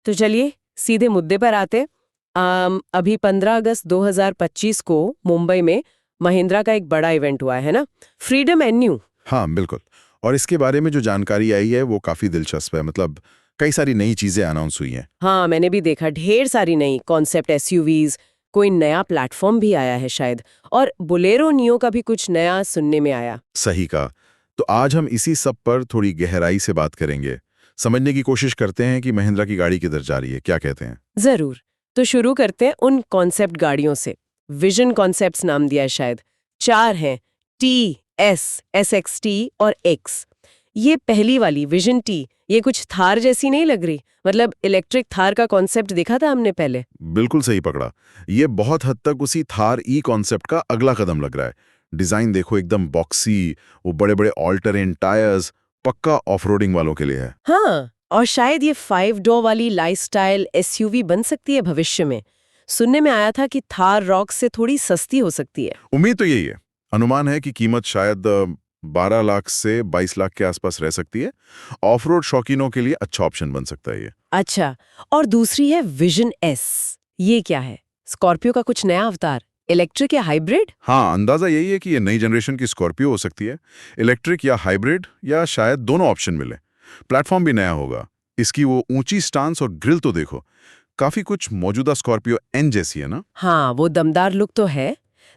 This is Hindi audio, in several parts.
तो चलिए सीधे मुद्दे पर आते। अभी 15 अगस्त 2025 को मुंबई में महिंद्रा का एक बड़ा इवेंट हुआ है ना, फ्रीडम एन्यू। हाँ बिल्कुल। और इसके बारे में जो जानकारी आई है वो काफ़ी दिलचस्प है। मतलब कई सारी नई चीज़ें अनाउंस हुई हैं। हाँ, मैंने भी देखा ढेर सारी नई कॉन्सेप्ट एसयूवीज, कोई नया प्लेटफॉर्म भी आया है शायद, और बोलेरो नियो का भी कुछ नया सुनने में आया। सही कहा। तो आज हम इसी सब पर थोड़ी गहराई से बात करेंगे, समझने की कोशिश करते हैं कि महिंद्रा की गाड़ी किधर जा रही है, क्या कहते हैं। जरूर। तो शुरू करते हैं उन कॉन्सेप्ट गाड़ियों से। विजन कॉन्सेप्ट्स नाम दिया है शायद। 4 हैं, टी, एस, SXT और एक्स। ये पहली वाली विजन टी, ये कुछ थार जैसी नहीं लग रही। मतलब इलेक्ट्रिक थार का कॉन्सेप्ट देखा था हमने पहले। बिल्कुल सही पकड़ा। ये बहुत हद तक उसी थार ई कॉन्सेप्ट का अगला कदम लग रहा है। डिज़ाइन देखो, एकदम बॉक्सी, वो बड़े बड़े ऑल टेरेन टायर्स, पक्का ऑफ-रोडिंग वालों के लिए है। हाँ, और शायद ये 5 डोर वाली लाइफस्टाइल एसयूवी बन सकती है भविष्य में। सुनने में आया था कि थार रॉक से थोड़ी सस्ती हो सकती है। उम्मीद तो यही है। अनुमान है कि कीमत शायद 12 लाख से 22 लाख के आसपास रह सकती है। ऑफ रोड शौकीनों के लिए अच्छा ऑप्शन बन सकता है ये। अच्छा, और दूसरी है विजन एस। ये क्या है? स्कॉर्पियो का कुछ नया अवतार, इलेक्ट्रिक या हाइब्रिड? हाँ, अंदाजा यही है कि ये नई जनरेशन की स्कॉर्पियो हो सकती है। इलेक्ट्रिक या हाइब्रिड या शायद दोनों ऑप्शन मिले। प्लेटफॉर्म भी नया होगा। इसकी वो ऊंची स्टांस और ग्रिल तो देखो, काफी कुछ मौजूदा स्कॉर्पियो एन जैसी है ना। हाँ, वो दमदार लुक तो है।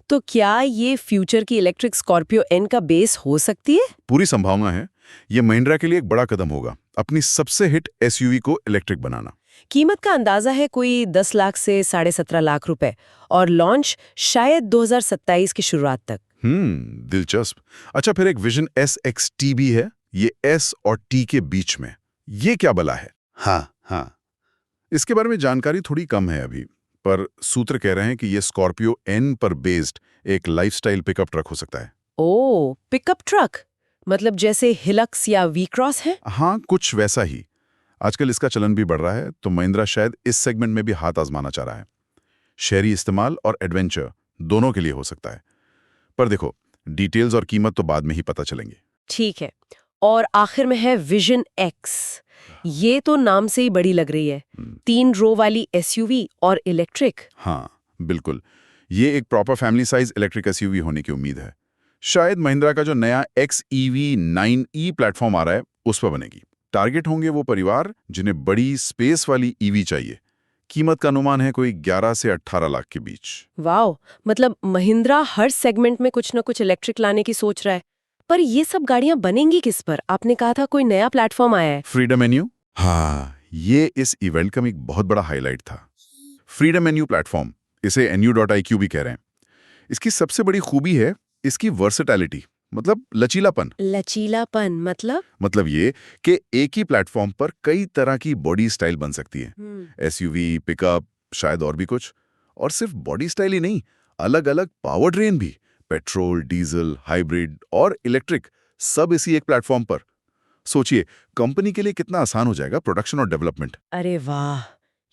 तो क्या ये फ्यूचर की इलेक्ट्रिक स्कॉर्पियो एन का बेस हो सकती है? पूरी संभावना है। ये महिंद्रा के लिए एक बड़ा कदम होगा, अपनी सबसे हिट एसयूवी को इलेक्ट्रिक बनाना। कीमत का अंदाजा है कोई 10 लाख से 17.5 लाख रुपए, और लॉन्च शायद 2027 की शुरुआत तक। दिलचस्प। अच्छा, फिर एक विजन SXT भी है। ये एस और टी के बीच में, ये क्या बला है। हाँ, इसके बारे में जानकारी थोड़ी कम है अभी, पर सूत्र कह रहे हैं कि ये स्कॉर्पियो एन पर बेस्ड एक लाइफस्टाइल पिकअप ट्रक हो सकता है। ओ, पिकअप ट्रक, मतलब जैसे हिलक्स या वी क्रॉस है? हाँ, कुछ वैसा ही। आजकल इसका चलन भी बढ़ रहा है, तो महिंद्रा शायद इस सेगमेंट में भी हाथ आजमाना चाह रहा है। शहरी इस्तेमाल और एडवेंचर दोनों के लिए हो सकता है। पर देखो, डिटेल्स और कीमत तो बाद में ही पता चलेंगे। ठीक है। और आखिर में है विजन एक्स। ये तो नाम से ही बड़ी लग रही है। 3 रो वाली एसयूवी और इलेक्ट्रिक। हाँ बिल्कुल, ये एक proper family size electric SUV होने की उम्मीद है। शायद महिंद्रा का जो नया XEV9e प्लेटफॉर्म आ रहा है उस पर बनेगी। टारगेट होंगे वो परिवार जिन्हें बड़ी स्पेस वाली ईवी चाहिए। कीमत का अनुमान है कोई 11 से 18 लाख के बीच। वाओ, मतलब महिंद्रा हर सेगमेंट में कुछ न कुछ इलेक्ट्रिक लाने की सोच रहा है। पर ये सब गाड़ियां बनेंगी किस पर? आपने कहा था कोई नया प्लेटफॉर्म आया है। फ्रीडम एन्यू, हाँ, ये इस इवेंट का एक बहुत बड़ा हाईलाइट था। फ्रीडम एन्यू प्लेटफॉर्म, इसे NU.IQ भी कह रहे हैं। इसकी सबसे बड़ी खूबी है इसकी वर्सेटैलिटी, मतलब लचीलापन। लचीलापन मतलब ये कि एक ही प्लेटफॉर्म पर कई तरह की बॉडी स्टाइल बन सकती है। एसयूवी, पिकअप, शायद और भी कुछ। और सिर्फ बॉडी स्टाइल ही नहीं, अलग अलग पावर ट्रेन भी, पेट्रोल, डीजल, हाइब्रिड और इलेक्ट्रिक, सब इसी एक प्लेटफॉर्म पर। सोचिए, कंपनी के लिए कितना आसान हो जाएगा प्रोडक्शन और डेवलपमेंट। अरे वाह,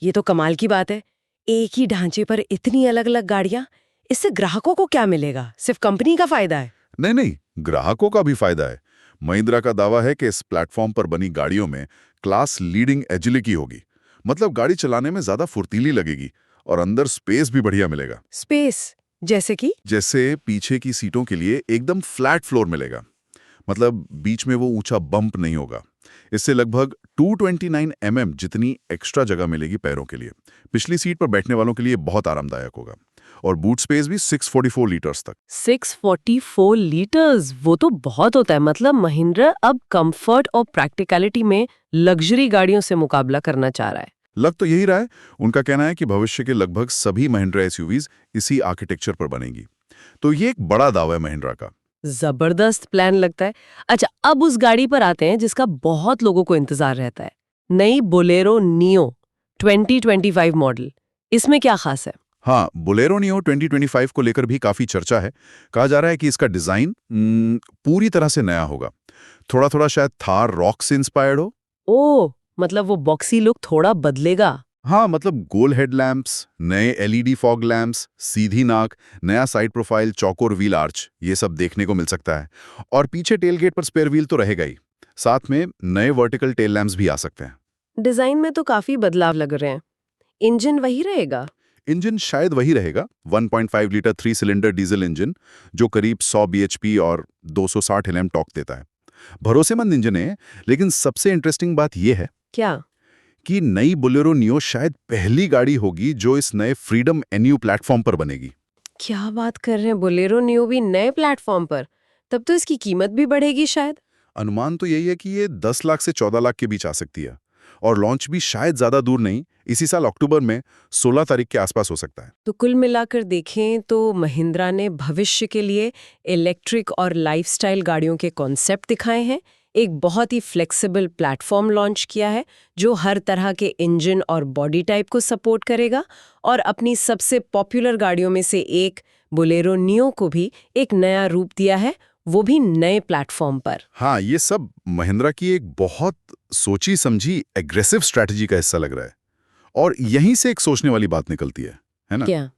ये तो कमाल की बात है। एक ही ढांचे पर इतनी अलग अलग गाड़ियां, इससे ग्राहकों को क्या मिलेगा? सिर्फ कंपनी का फायदा है? नहीं नहीं, ग्राहकों का भी फायदा है। महिंद्रा का दावा है कि इस प्लेटफॉर्म पर बनी गाड़ियों में क्लास लीडिंग एजिलिटी होगी। मतलब गाड़ी चलाने में ज्यादा फुर्तीली लगेगी और अंदर स्पेस भी बढ़िया मिलेगा। स्पेस जैसे कि? जैसे पीछे की सीटों के लिए एकदम फ्लैट फ्लोर मिलेगा। मतलब बीच में वो ऊंचा बम्प नहीं होगा। इससे लगभग 229 mm जितनी एक्स्ट्रा जगह मिलेगी पैरों के लिए। पिछली सीट पर बैठने वालों के लिए बहुत आरामदायक होगा। और बूट स्पेस भी 644 लीटर्स तक। 644 लीटर्स, वो तो बहुत होता है। मतलब महिंद्रा अब कंफर्ट और प्रैक्टिकलिटी में लग्जरी गाड़ियों से मुकाबला करना चाह रहा है। लग तो यही रहा है। उनका कहना है कि भविष्य के लगभग सभी महिंद्रा एसयूवीज इसी आर्किटेक्चर पर बनेंगी। तो ये एक बड़ा दावा है महिंद्रा का। जबरदस्त प्लान लगता है। अच्छा, अब उस गाड़ी पर आते हैं जिसका बहुत लोगों को इंतजार रहता है। नई बोलेरो नियो 2025 मॉडल। इसमें क्या खास है? हाँ, बोलेरो नियो 2025 को लेकर भी काफी चर्चा है। कहा जा रहा है कि इसका डिजाइन पूरी तरह से नया होगा। थोड़ा थोड़ा शायद थार रॉक से इंस्पायर्ड हो। ओह, मतलब वो बॉक्सी लुक थोड़ा बदलेगा। हाँ, मतलब गोल हेडलैम्प्स, नए LED फॉग लैम्प्स, सीधी नाक, नया साइड प्रोफाइल, चौकोर व्हील आर्च, ये सब देखने को मिल सकता है। और पीछे टेलगेट पर स्पेयर व्हील तो रहेगा ही। साथ में नए वर्टिकल टेल लैम्प्स भी आ सकते हैं। डिजाइन में तो काफी बदलाव लग रहे हैं। इंजन वही रहेगा? इंजन शायद वही रहेगा, 1.5 लीटर 3 सिलेंडर डीजल इंजन जो करीब 100 bhp और 260 Nm टॉर्क देता है। भरोसेमंद इंजन है, लेकिन सबसे इंटरेस्टिंग बात यह है क्या? कि नई बोलेरो नियो शायद पहली गाड़ी होगी जो इस नए फ्रीडम NU प्लेटफॉर्म पर बनेगी। क्या बात कर रहे हैं, बोलेरो नियो भी नए प्लेटफॉर्म पर? तब तो इसकी कीमत भी बढ़ेगी शायद। अनुमान तो यही है कि ये 10 लाख से 14 लाख के बीच आ सकती है, और लॉन्च भी शायद ज्यादा दूर नहीं, इसी साल अक्टूबर में 16 तारीख के आसपास हो सकता है। तो कुल मिलाकर देखें तो महिंद्रा ने भविष्य के लिए इलेक्ट्रिक और लाइफस्टाइल गाड़ियों के कॉन्सेप्ट दिखाए हैं, एक बहुत ही फ्लेक्सिबल प्लेटफॉर्म लॉन्च किया है जो हर तरह के इंजन और बॉडी टाइप को सपोर्ट करेगा, और अपनी सबसे पॉपुलर गाड़ियों में से एक बोलेरो नियो को भी एक नया रूप दिया है, वो भी नए प्लेटफॉर्म पर। हाँ, ये सब महिंद्रा की एक बहुत सोची समझी एग्रेसिव स्ट्रैटेजी का हिस्सा लग रहा है। और यहीं से एक सोचने वाली बात निकलती है ना? क्या?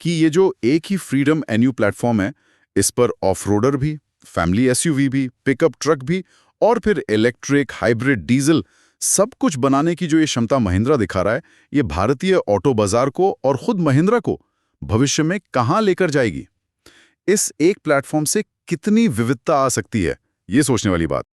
कि ये जो एक ही फ्रीडम NU प्लेटफॉर्म है, इस पर ऑफ रोडर भी, फैमिली SUV भी, पिकअप ट्रक भी, और फिर इलेक्ट्रिक, हाइब्रिड, डीजल, सब कुछ बनाने की जो ये क्षमता महिंद्रा दिखा रहा है, ये भारतीय ऑटो बाजार को और खुद महिंद्रा को भविष्य में कहाँ लेकर जाएगी? इस एक प्लेटफॉर्म से कितनी विविधता आ सकती है, ये सोचने वाली बात